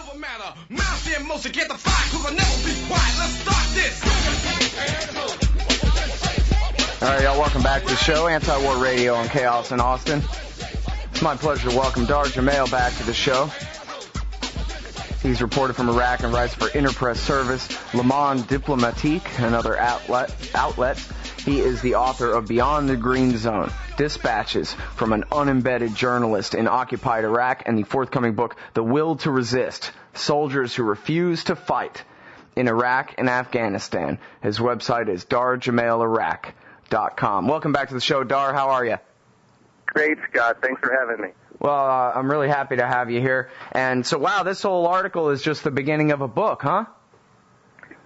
never matter. Mouse in motion, get the fire, cause I'll never be quiet. Let's start this. All right, y'all, welcome back to the show, Anti-War Radio on Chaos in Austin. It's my pleasure to welcome Dahr Jamail back to the show. He's reported from Iraq and writes for Interpress Service, Le Monde Diplomatique, and other outlets. He is the author of Beyond the Green Zone, Dispatches from an Unembedded Journalist in Occupied Iraq, and the forthcoming book, The Will to Resist, Soldiers Who Refuse to Fight in Iraq and Afghanistan. His website is dahrjamailiraq.com. Welcome back to the show, Dahr. How are you? Great, Scott. Thanks for having me. Well, I'm really happy to have you here. And so, wow, this whole article is just the beginning of a book, huh?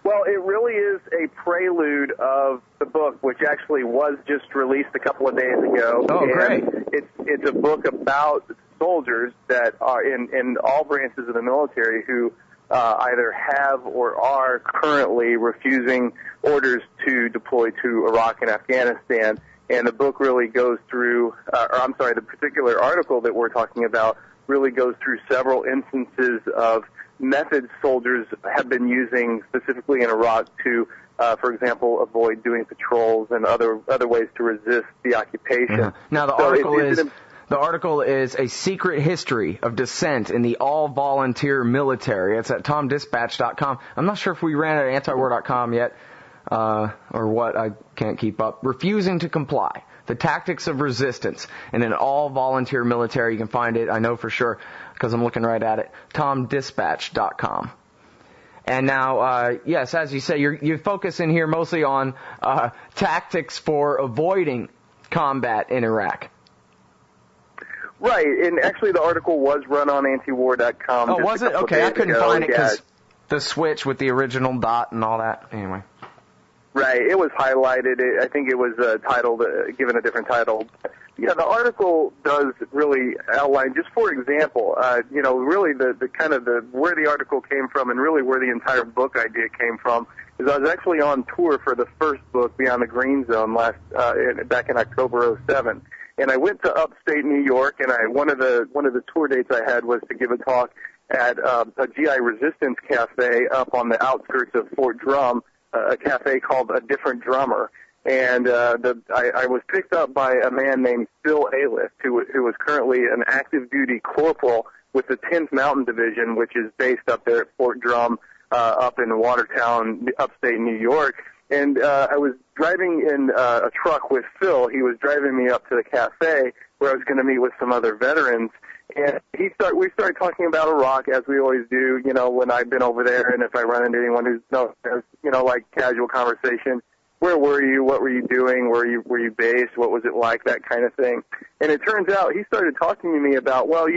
Well, it really is a prelude of the book, which actually was just released a couple of days ago. Oh, great. It's a book about soldiers that are in all branches of the military who either have or are currently refusing orders to deploy to Iraq and Afghanistan. And the book really goes through, the particular article that we're talking about really goes through several instances of methods soldiers have been using specifically in Iraq to, for example, avoid doing patrols and other ways to resist the occupation. Mm-hmm. Now, the article is A Secret History of Dissent in the AllVolunteer Military. It's at tomdispatch.com. I'm not sure if we ran it at antiwar.com yet. Or what, I can't keep up. Refusing to comply. The Tactics of Resistance in an all-volunteer military. You can find it, I know for sure, because I'm looking right at it, tomdispatch.com. And now, yes, as you say, you focus in here mostly on tactics for avoiding combat in Iraq. Right, and actually the article was run on antiwar.com. Oh, was it? Okay, I couldn't find it because the switch with the original dot and all that. Anyway. Right, it was highlighted. I think it was titled, given a different title. Yeah, the article does really outline, just for example, really the kind of where the article came from and really where the entire book idea came from is I was actually on tour for the first book, Beyond the Green Zone, back in October '07. And I went to upstate New York, and one of the tour dates I had was to give a talk at a GI resistance cafe up on the outskirts of Fort Drum, a cafe called A Different Drummer. And I was picked up by a man named Phil Aliff, who was currently an active-duty corporal with the 10th Mountain Division, which is based up there at Fort Drum, up in Watertown, upstate New York. And I was driving in a truck with Phil. He was driving me up to the cafe where I was going to meet with some other veterans. And we started talking about Iraq, as we always do, when I've been over there, and if I run into anyone who's, like casual conversation. Where were you? What were you doing? Were you based? What was it like? That kind of thing. And it turns out he started talking to me about, our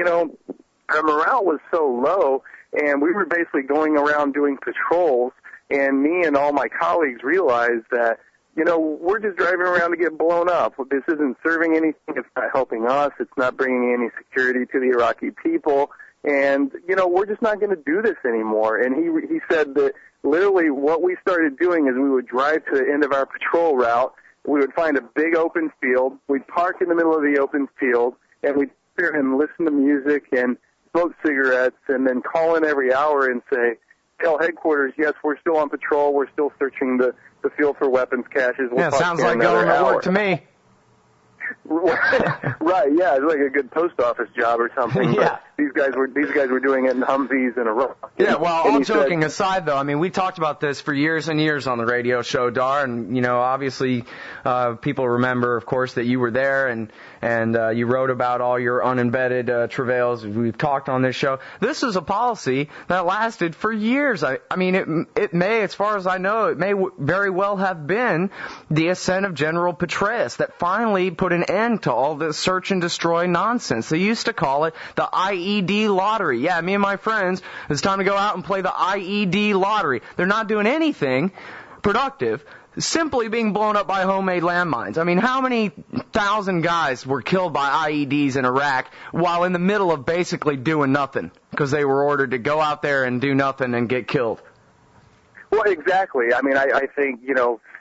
morale was so low, and we were basically going around doing patrols, and me and all my colleagues realized that, we're just driving around to get blown up. This isn't serving anything. It's not helping us. It's not bringing any security to the Iraqi people. And, we're just not going to do this anymore. And he said that literally what we started doing is we would drive to the end of our patrol route. We would find a big open field. We'd park in the middle of the open field, and we'd sit there and listen to music and smoke cigarettes and then call in every hour and say, tell headquarters, yes, we're still on patrol. We're still searching the field for weapons caches. Yeah, sounds like going to work to me. Right, yeah, it's like a good post office job or something. Yeah. But these guys were doing it in Humvees in Iraq. Yeah, well, all joking aside, though, I mean, we talked about this for years and years on the radio show, Dahr, and, obviously people remember, of course, that you were there and you wrote about all your unembedded travails. We've talked on this show. This is a policy that lasted for years. I mean, it may, as far as I know, it may very well have been the ascent of General Petraeus that finally put an end to all this search and destroy nonsense. They used to call it the IED Lottery. Yeah, me and my friends, it's time to go out and play the IED Lottery. They're not doing anything productive, simply being blown up by homemade landmines. I mean, how many thousand guys were killed by IEDs in Iraq while in the middle of basically doing nothing because they were ordered to go out there and do nothing and get killed? Well, exactly. I mean, I think,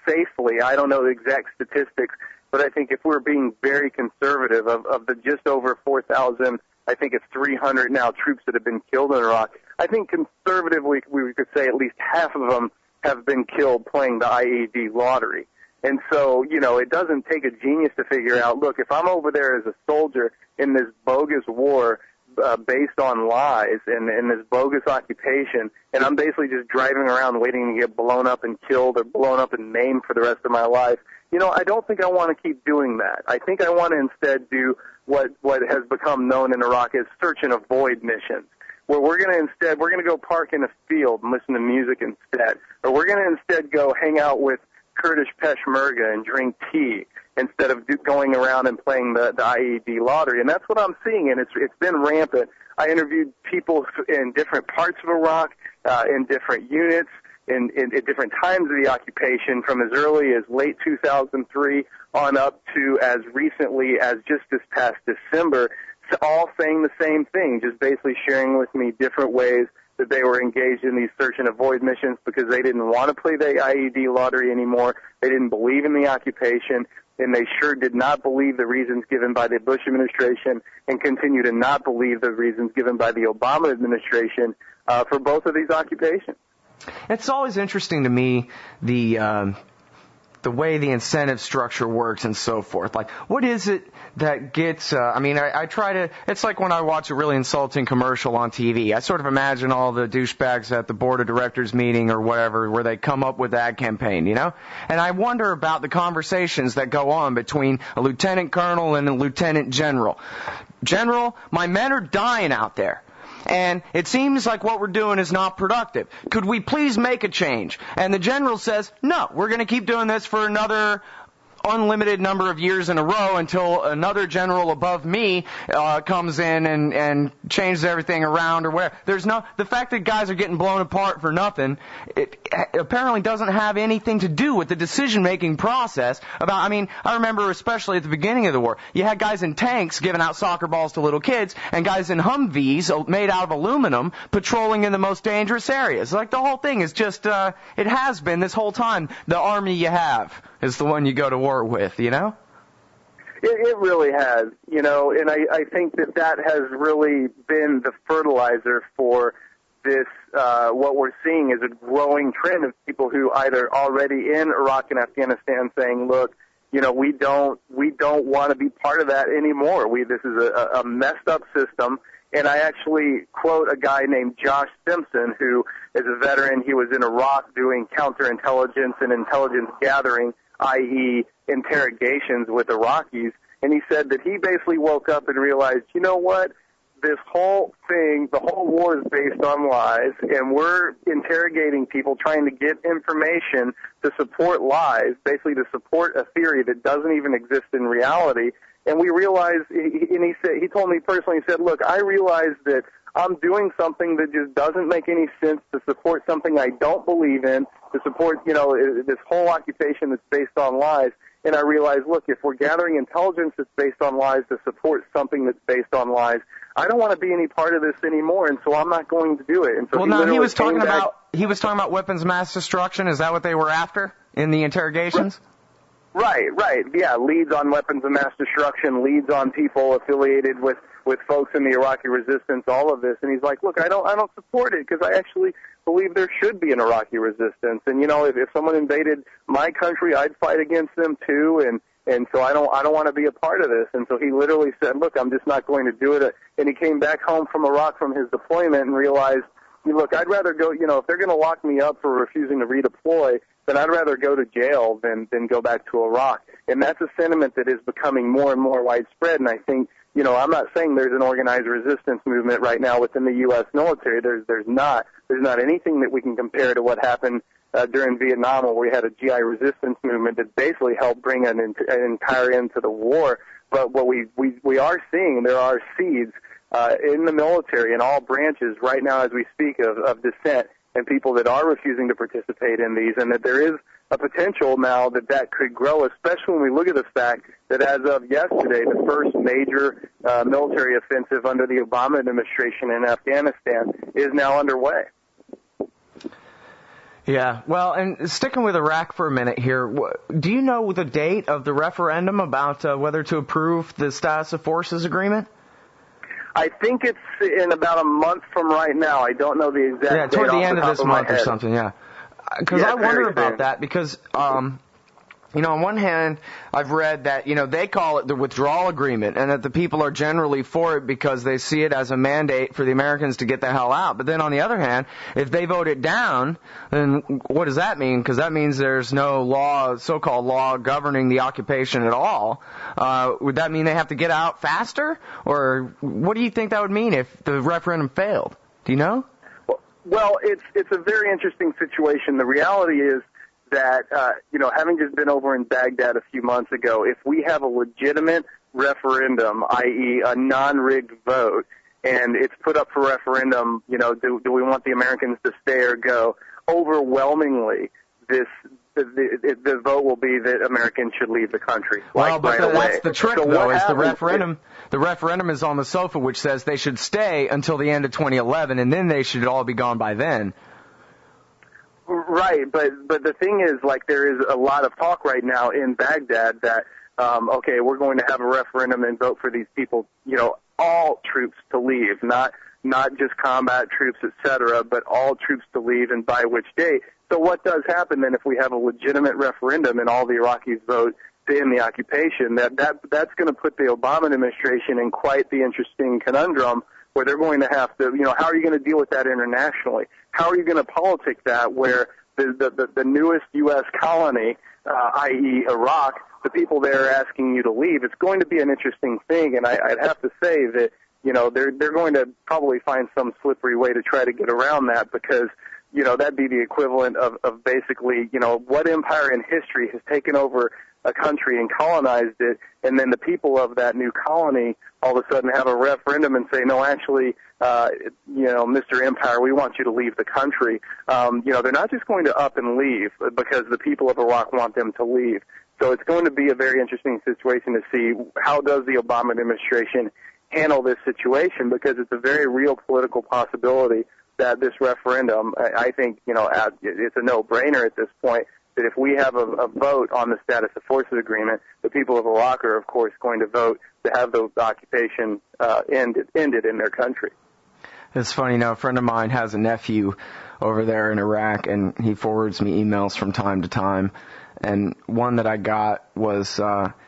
safely, I don't know the exact statistics, but I think if we're being very conservative, of the just over 4,000, I think it's 300 now troops that have been killed in Iraq, I think conservatively we could say at least half of them have been killed playing the IED Lottery. And so, it doesn't take a genius to figure out, look, if I'm over there as a soldier in this bogus war based on lies and this bogus occupation, and I'm basically just driving around waiting to get blown up and killed or blown up and maimed for the rest of my life, I don't think I want to keep doing that. I think I want to instead do what has become known in Iraq as search and avoid missions, where we're going to go park in a field and listen to music instead, or we're going to instead go hang out with Kurdish Peshmerga and drink tea instead of going around and playing the IED Lottery. And that's what I'm seeing, and it's been rampant. I interviewed people in different parts of Iraq, in different units, in different times of the occupation, from as early as late 2003 on up to as recently as just this past December, all saying the same thing, just basically sharing with me different ways that they were engaged in these search and avoid missions because they didn't want to play the IED Lottery anymore. They didn't believe in the occupation, and they sure did not believe the reasons given by the Bush administration and continue to not believe the reasons given by the Obama administration for both of these occupations. It's always interesting to me, the way the incentive structure works and so forth. Like, what is it that gets, I try to, it's like when I watch a really insulting commercial on TV. I sort of imagine all the douchebags at the board of directors meeting or whatever where they come up with the ad campaign, And I wonder about the conversations that go on between a lieutenant colonel and a lieutenant general. General, my men are dying out there. And it seems like what we're doing is not productive. Could we please make a change? And the general says, no, we're going to keep doing this for another unlimited number of years in a row until another general above me comes in and changes everything around or whatever. The fact that guys are getting blown apart for nothing, it apparently doesn't have anything to do with the decision-making process about, I remember especially at the beginning of the war, you had guys in tanks giving out soccer balls to little kids and guys in Humvees made out of aluminum patrolling in the most dangerous areas. Like, the whole thing is just, it has been this whole time, the army you have is the one you go to war with, It really has, and I think that has really been the fertilizer for this, what we're seeing is a growing trend of people who either already in Iraq and Afghanistan saying, look, we don't want to be part of that anymore. This is a messed up system. And I actually quote a guy named Josh Simpson, who is a veteran. He was in Iraq doing counterintelligence and intelligence gathering, i.e. interrogations with Iraqis, and he said that he basically woke up and realized, you know what, this whole thing, the whole war is based on lies, and we're interrogating people trying to get information to support lies, basically to support a theory that doesn't even exist in reality. And we realized, and he told me personally, he said, look, I realized that I'm doing something that just doesn't make any sense to support something I don't believe in, to support, this whole occupation that's based on lies. And I realized, look, if we're gathering intelligence that's based on lies to support something that's based on lies, I don't want to be any part of this anymore, and so I'm not going to do it. And so he was talking about weapons of mass destruction. Is that what they were after in the interrogations? Right. Yeah, leads on weapons of mass destruction, leads on people affiliated with folks in the Iraqi resistance, all of this. And he's like, look, I don't support it because I actually believe there should be an Iraqi resistance. And, if someone invaded my country, I'd fight against them too. And so I don't want to be a part of this. And so he literally said, look, I'm just not going to do it. And he came back home from Iraq from his deployment and realized, look, I'd rather go, if they're going to lock me up for refusing to redeploy, then I'd rather go to jail than go back to Iraq. And that's a sentiment that is becoming more and more widespread. And I think, I'm not saying there's an organized resistance movement right now within the U.S. military. There's not anything that we can compare to what happened during Vietnam, where we had a GI resistance movement that basically helped bring an entire end to the war. But what we are seeing, there are seeds in the military in all branches right now as we speak of dissent and people that are refusing to participate in these, and that there is a potential now that could grow, especially when we look at the fact that as of yesterday, the first major military offensive under the Obama administration in Afghanistan is now underway. Yeah, well, and sticking with Iraq for a minute here, do you know the date of the referendum about whether to approve the status of forces agreement? I think it's in about a month from right now. I don't know the exact date toward the off end the of top this my month or head. something, yeah. Because Yeah, I wonder very about soon. that because, on one hand, I've read that, they call it the withdrawal agreement and that the people are generally for it because they see it as a mandate for the Americans to get the hell out. But then on the other hand, if they vote it down, then what does that mean? Because that means there's no law, so-called law, governing the occupation at all. Would that mean they have to get out faster? Or what do you think that would mean if the referendum failed? Do you know? Well, it's a very interesting situation. The reality is that, having just been over in Baghdad a few months ago, if we have a legitimate referendum, i.e. a non-rigged vote, and it's put up for referendum, do we want the Americans to stay or go? Overwhelmingly, the vote will be that Americans should leave the country. Well, but right away. that's the trick, So though, what is the happens referendum is on the sofa, which says they should stay until the end of 2011, and then they should all be gone by then. Right, but the thing is, there is a lot of talk right now in Baghdad that, we're going to have a referendum and vote for these people, all troops to leave, not just combat troops, etc., but all troops to leave, and by which date. So what does happen then if we have a legitimate referendum and all the Iraqis vote to end the occupation? That's going to put the Obama administration in quite the interesting conundrum where they're going to have to, how are you going to deal with that internationally? How are you going to politic that where the newest U.S. colony, i.e. Iraq, the people there are asking you to leave? It's going to be an interesting thing, and I'd have to say that, they're going to probably find some slippery way to try to get around that because, that'd be the equivalent of basically, what empire in history has taken over a country and colonized it, and then the people of that new colony all of a sudden have a referendum and say, no, actually, Mr. Empire, we want you to leave the country. They're not just going to up and leave because the people of Iraq want them to leave. So it's going to be a very interesting situation to see how does the Obama administration handle this situation, because it's a very real political possibility that this referendum, I think, it's a no-brainer at this point, that if we have a vote on the status of forces agreement, the people of Iraq are, of course, going to vote to have the occupation ended in their country. It's funny, a friend of mine has a nephew over there in Iraq, and he forwards me emails from time to time. And one that I got was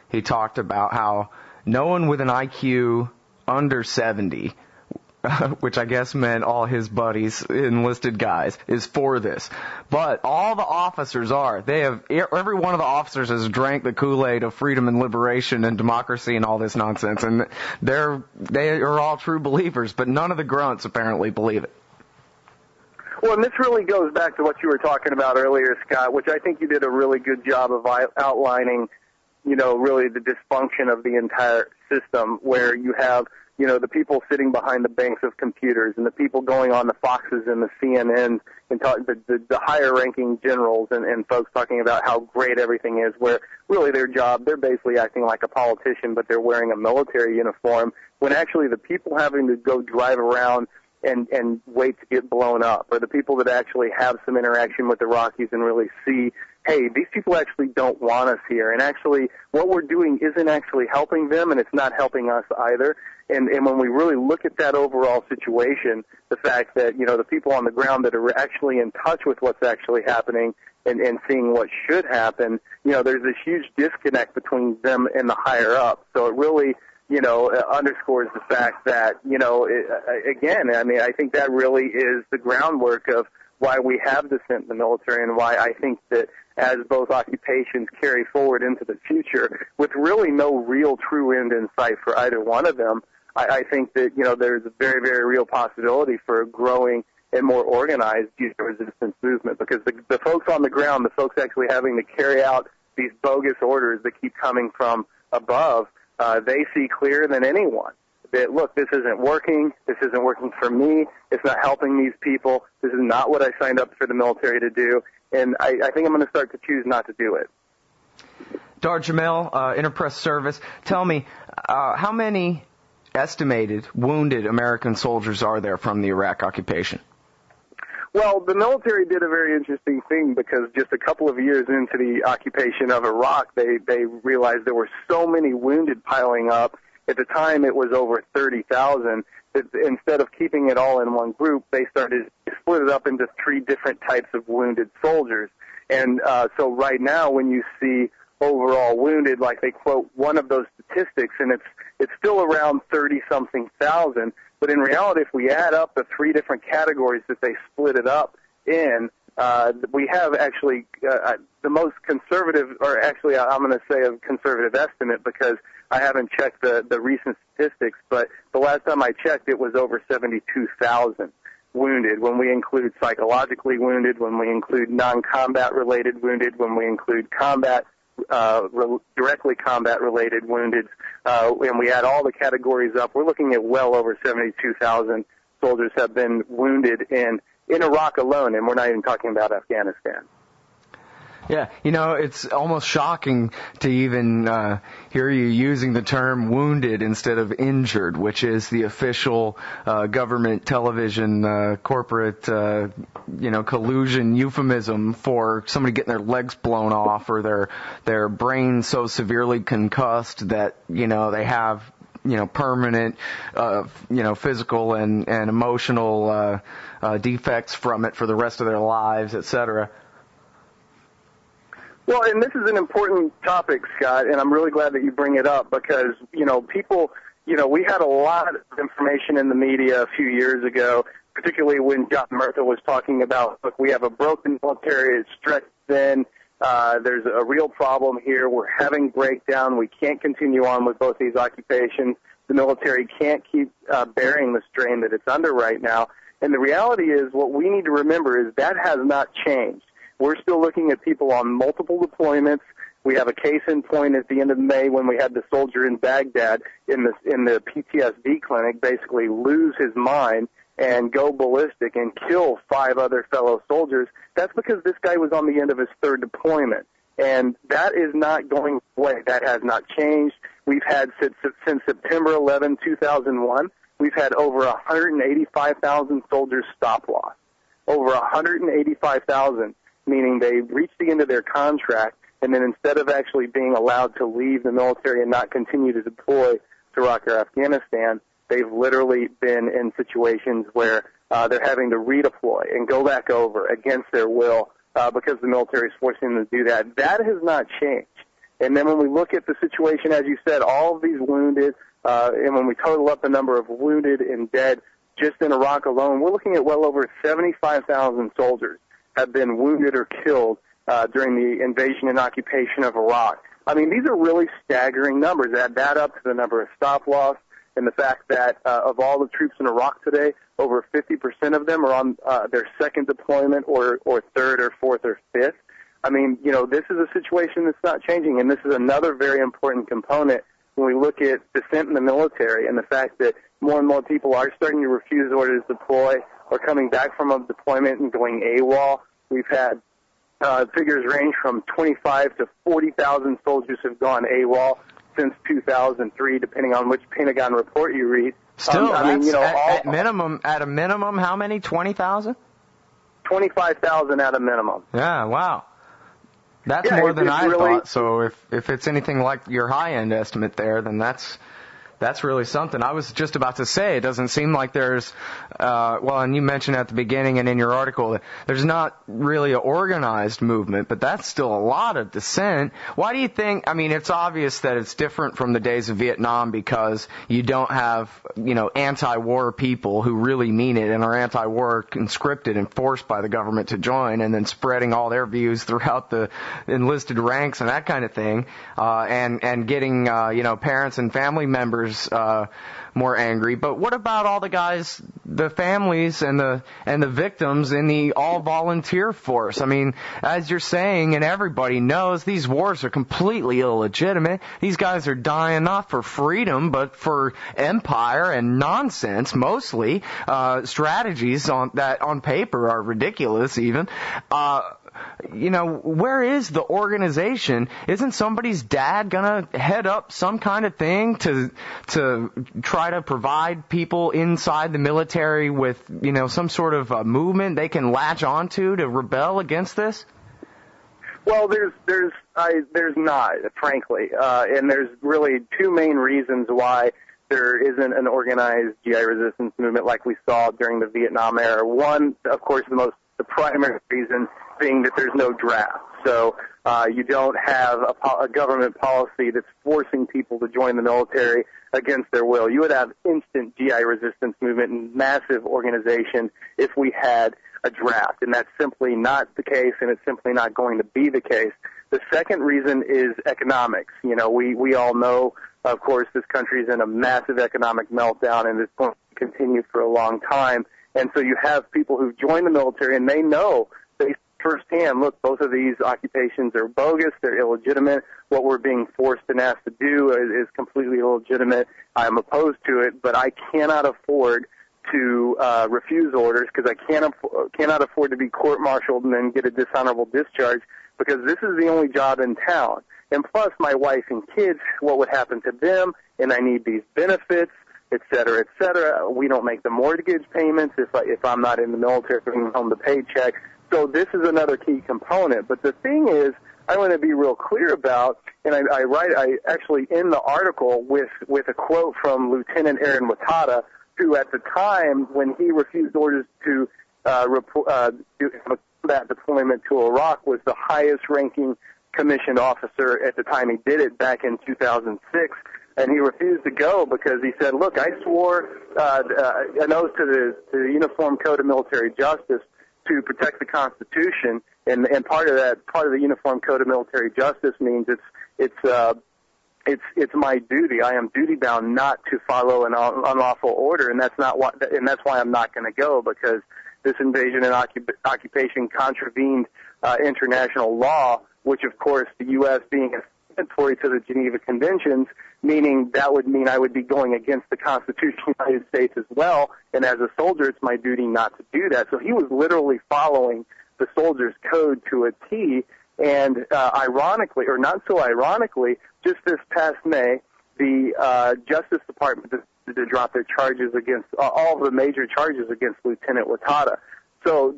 he talked about how no one with an IQ under 70, which I guess meant all his buddies, enlisted guys, is for this. But all the officers are. Every one of the officers has drank the Kool-Aid of freedom and liberation and democracy and all this nonsense, and they are all true believers, but none of the grunts apparently believe it. Well, and this really goes back to what you were talking about earlier, Scott, which I think you did a really good job of outlining, really the dysfunction of the entire system, where you have the people sitting behind the banks of computers and the people going on the Foxes and the CNNs and the higher-ranking generals and folks talking about how great everything is, where really their job, they're basically acting like a politician, but they're wearing a military uniform, when actually the people having to go drive around and wait to get blown up, or the people that actually have some interaction with Iraqis and really see, hey, these people actually don't want us here, and actually what we're doing isn't actually helping them, and it's not helping us either. And when we really look at that overall situation, the fact that, the people on the ground that are actually in touch with what's actually happening and seeing what should happen, there's this huge disconnect between them and the higher up. So it really, underscores the fact that, again, I think that really is the groundwork of why we have dissent in the military and why I think that as both occupations carry forward into the future, with really no real true end in sight for either one of them, I think that, there's a very, very real possibility for a growing and more organized youth resistance movement, because the folks on the ground, the folks actually having to carry out these bogus orders that keep coming from above, they see clearer than anyone that, look, this isn't working for me, it's not helping these people, this is not what I signed up for the military to do, and I think I'm going to start to choose not to do it. Dahr Jamail, Interpress Service, tell me, how many estimated wounded American soldiers are there from the Iraq occupation? Well, the military did a very interesting thing, because just a couple of years into the occupation of Iraq, they realized there were so many wounded piling up, At the time, it was over 30,000. Instead of keeping it all in one group, they started to split it up into 3 different types of wounded soldiers. And so right now, when you see overall wounded, like they quote one of those statistics, and it's still around 30-something thousand. But in reality, if we add up the 3 different categories that they split it up in, we have actually the most conservative, or actually I'm going to say a conservative estimate because I haven't checked the recent statistics, but the last time I checked, it was over 72,000 wounded when we include psychologically wounded, when we include non-combat related wounded, when we include directly combat-related wounded, and we add all the categories up, we're looking at well over 72,000 soldiers have been wounded in Iraq alone, and we're not even talking about Afghanistan. Yeah, it's almost shocking to even hear you using the term wounded instead of injured, which is the official government television corporate, collusion euphemism for somebody getting their legs blown off or their brain so severely concussed that, they have permanent, physical and emotional defects from it for the rest of their lives, etc. Well, and this is an important topic, Scott, and I'm really glad that you bring it up because, people, we had a lot of information in the media a few years ago, particularly when John Murtha was talking about, look, we have a broken military, it's stretched thin, there's a real problem here, we're having breakdown, we can't continue on with both these occupations, the military can't keep bearing the strain that it's under right now, and the reality is what we need to remember is that has not changed. We're still looking at people on multiple deployments. We have a case in point at the end of May when we had the soldier in Baghdad in the PTSD clinic basically lose his mind and go ballistic and kill 5 other fellow soldiers. That's because this guy was on the end of his 3rd deployment. And that is not going away. That has not changed. We've had since September 11, 2001, we've had over 185,000 soldiers stop loss. Over 185,000. Meaning they reached the end of their contract, and then instead of actually being allowed to leave the military and not continue to deploy to Iraq or Afghanistan, they've literally been in situations where they're having to redeploy and go back over against their will because the military is forcing them to do that. That has not changed. And then when we look at the situation, as you said, all of these wounded, and when we total up the number of wounded and dead just in Iraq alone, we're looking at well over 75,000 soldiers have been wounded or killed during the invasion and occupation of Iraq. I mean, these are really staggering numbers. Add that up to the number of stop loss and the fact that of all the troops in Iraq today, over 50% of them are on their 2nd deployment or 3rd or 4th or 5th. I mean, this is a situation that's not changing, and this is another very important component when we look at dissent in the military and the fact that more and more people are starting to refuse orders to deploy or coming back from a deployment and going AWOL. We've had figures range from 25 to 40,000 soldiers have gone AWOL since 2003, depending on which Pentagon report you read. Still, at a minimum, how many? 20,000? 25,000 at a minimum. Yeah, wow. That's more than I thought. So if it's anything like your high-end estimate there, then that's really something. I was just about to say, it doesn't seem like there's, and you mentioned at the beginning and in your article that there's not really an organized movement, but that's still a lot of dissent. Why do you think, it's obvious that it's different from the days of Vietnam because you don't have, anti-war people who really mean it and are anti-war conscripted and forced by the government to join and then spreading all their views throughout the enlisted ranks and that kind of thing, and getting, parents and family members more angry. But what about all the guys, the families and the victims in the all-volunteer force? As you're saying, and everybody knows, these wars are completely illegitimate. These guys are dying not for freedom, but for empire and nonsense, mostly. Strategies that on paper are ridiculous even. Where is the organization? Isn't somebody's dad gonna head up some kind of thing to try to provide people inside the military with, some sort of movement they can latch onto to rebel against this? Well, there's not, frankly, and there's really two main reasons why there isn't an organized GI resistance movement like we saw during the Vietnam era. One, of course, the primary reason being that there's no draft. So you don't have a government policy that's forcing people to join the military against their will. You would have instant GI resistance movement and massive organization if we had a draft, and that's simply not the case, and it's simply not going to be the case. The second reason is economics. You know, we all know, of course, this country is in a massive economic meltdown, and it's going to continue for a long time. And so you have people who've joined the military, and they know firsthand, look, both of these occupations are bogus, they're illegitimate. What we're being forced and asked to do is completely illegitimate. I'm opposed to it, but I cannot afford to refuse orders because I cannot afford to be court-martialed and then get a dishonorable discharge because this is the only job in town. And plus, my wife and kids, what would happen to them? And I need these benefits, et cetera, et cetera. We don't make the mortgage payments if I'm not in the military, bringing home the paycheck. So this is another key component. But the thing is, I want to be real clear about, and I actually end the article with a quote from Lieutenant Aaron Wattada, who at the time when he refused orders to do that deployment to Iraq was the highest-ranking commissioned officer at the time he did it back in 2006. And he refused to go because he said, look, I swore an oath to the Uniform Code of Military Justice to protect the Constitution, and part of the Uniform Code of Military Justice means it's my duty. I am duty bound not to follow an unlawful order, and that's why I'm not going to go, because this invasion and occupation contravened international law, which of course the U.S. being a signatory to the Geneva Conventions, meaning that would mean I would be going against the Constitution of the United States as well, and as a soldier, it's my duty not to do that. So he was literally following the soldier's code to a T, and ironically, or not so ironically, just this past May, the Justice Department decided to drop their charges against, all of the major charges against Lieutenant Wattada. So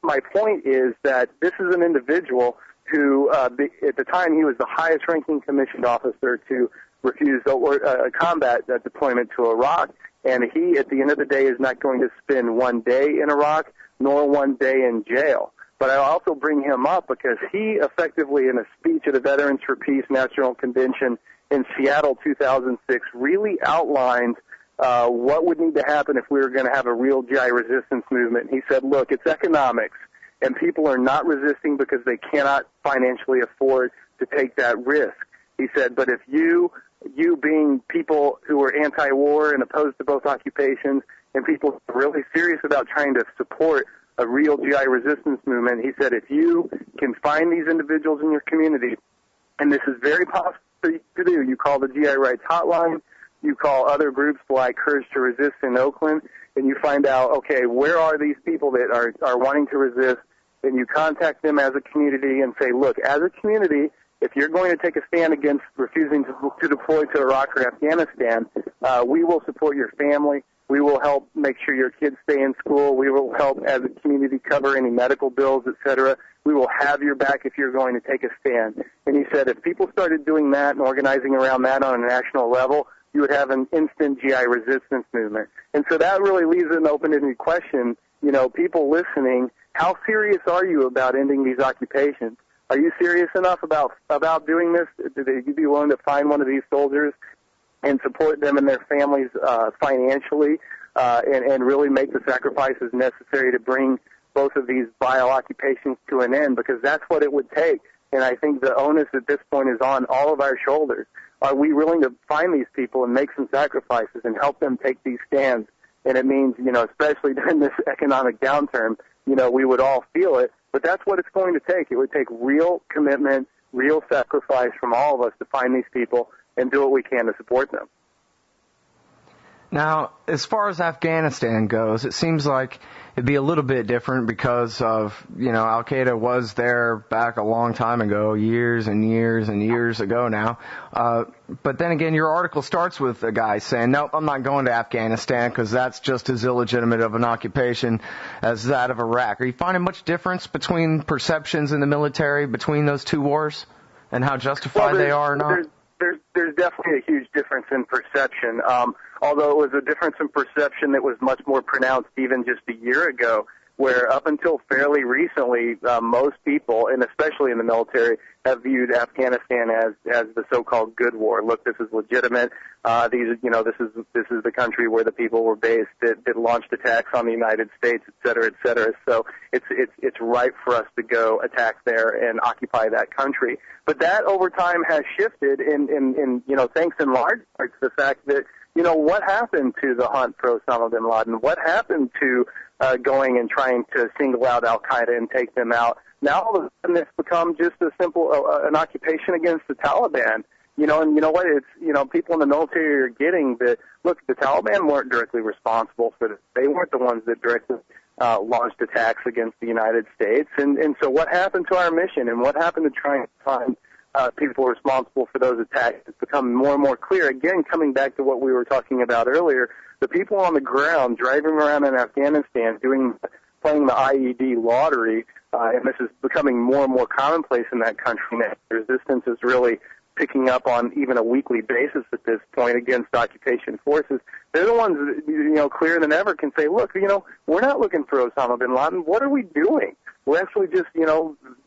my point is that this is an individual who, at the time, he was the highest-ranking commissioned officer to refuse a combat deployment to Iraq, and he, at the end of the day, is not going to spend one day in Iraq, nor one day in jail. But I also bring him up because he effectively, in a speech at the Veterans for Peace National Convention in Seattle 2006, really outlined what would need to happen if we were going to have a real GI resistance movement. He said, look, it's economics, and people are not resisting because they cannot financially afford to take that risk. He said, but if you being people who are anti-war and opposed to both occupations, and people who are really serious about trying to support a real GI resistance movement, he said, if you can find these individuals in your community, and this is very possible to do, you call the GI Rights Hotline, you call other groups like Courage to Resist in Oakland, and you find out, okay, where are these people that are wanting to resist, and you contact them as a community and say, look, as a community, if you're going to take a stand against refusing to deploy to Iraq or Afghanistan, we will support your family. We will help make sure your kids stay in school. We will help as a community cover any medical bills, et cetera. We will have your back if you're going to take a stand. And he said if people started doing that and organizing around that on a national level, you would have an instant GI resistance movement. And so that really leaves an open-ended question, you know, people listening, how serious are you about ending these occupations? Are you serious enough about doing this? Would you be willing to find one of these soldiers and support them and their families financially and really make the sacrifices necessary to bring both of these vile occupations to an end? Because that's what it would take. And I think the onus at this point is on all of our shoulders. Are we willing to find these people and make some sacrifices and help them take these stands? And it means, you know, especially during this economic downturn, you know, we would all feel it. But that's what it's going to take. It would take real commitment, real sacrifice from all of us to find these people and do what we can to support them. Now, as far as Afghanistan goes, it seems like it'd be a little bit different because of, Al-Qaeda was there back a long time ago, years and years and years ago now. But then again, your article starts with a guy saying, nope, I'm not going to Afghanistan because that's just as illegitimate of an occupation as that of Iraq. Are you finding much difference between perceptions in the military between those two wars and how justified they are or not? There's definitely a huge difference in perception. Although it was a difference in perception that was much more pronounced even just a year ago, where up until fairly recently, most people, and especially in the military, have viewed Afghanistan as the so-called good war. Look, this is legitimate. This is the country where the people were based that launched attacks on the United States, et cetera, et cetera. So it's right for us to go attack there and occupy that country. But that over time has shifted in thanks in large part to the fact that, what happened to the hunt for Osama bin Laden? What happened to going and trying to single out Al-Qaeda and take them out? Now all of a sudden it's become just a simple an occupation against the Taliban. And you know what? It's people in the military are getting that. Look, the Taliban weren't directly responsible for this. They weren't the ones that directly launched attacks against the United States. And so what happened to our mission? And what happened to trying to find people responsible for those attacks? It's become more and more clear. Again, coming back to what we were talking about earlier, the people on the ground driving around in Afghanistan playing the IED Lottery, and this is becoming more and more commonplace in that country now. Resistance is really picking up on even a weekly basis at this point against occupation forces. They're the ones that, clearer than ever can say, look, we're not looking for Osama bin Laden. What are we doing? We're actually just,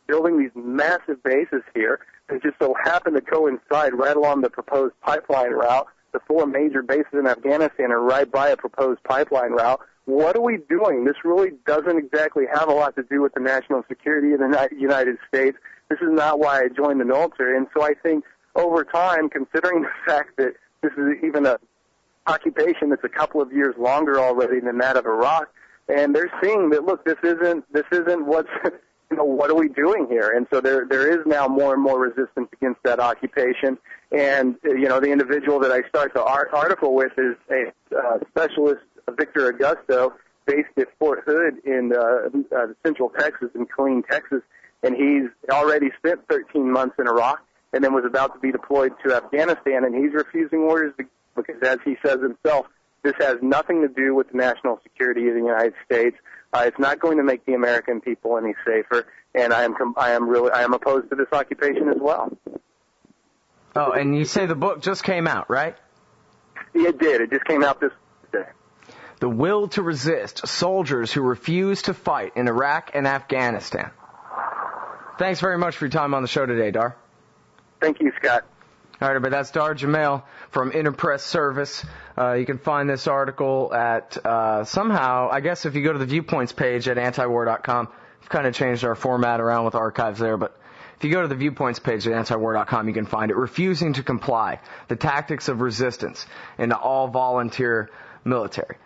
building these massive bases here that just so happen to coincide right along the proposed pipeline route. The 4 major bases in Afghanistan are right by a proposed pipeline route. What are we doing? This really doesn't exactly have a lot to do with the national security of the United States. This is not why I joined the military. And so I think over time, considering the fact that this is even an occupation that's a couple of years longer already than that of Iraq, and they're seeing that, look, this isn't what's, what are we doing here? And so there is now more and more resistance against that occupation. And, the individual that I start the article with is a specialist, Victor Augusto, based at Fort Hood in Central Texas, in Killeen, Texas. And he's already spent 13 months in Iraq and then was about to be deployed to Afghanistan. And he's refusing orders because, as he says himself, this has nothing to do with the national security of the United States. It's not going to make the American people any safer, and I am opposed to this occupation as well. Oh, and you say the book just came out, right? It did. It just came out this day. The Will to Resist: Soldiers Who Refuse to Fight in Iraq and Afghanistan. Thanks very much for your time on the show today, Dahr. Thank you, Scott. All right, but that's Dahr Jamail from Interpress Service. You can find this article at somehow, I guess if you go to the Viewpoints page at antiwar.com, we've kind of changed our format around with archives there, but if you go to the Viewpoints page at antiwar.com, you can find it. Refusing to Comply: The Tactics of Resistance in the AllVolunteer Military.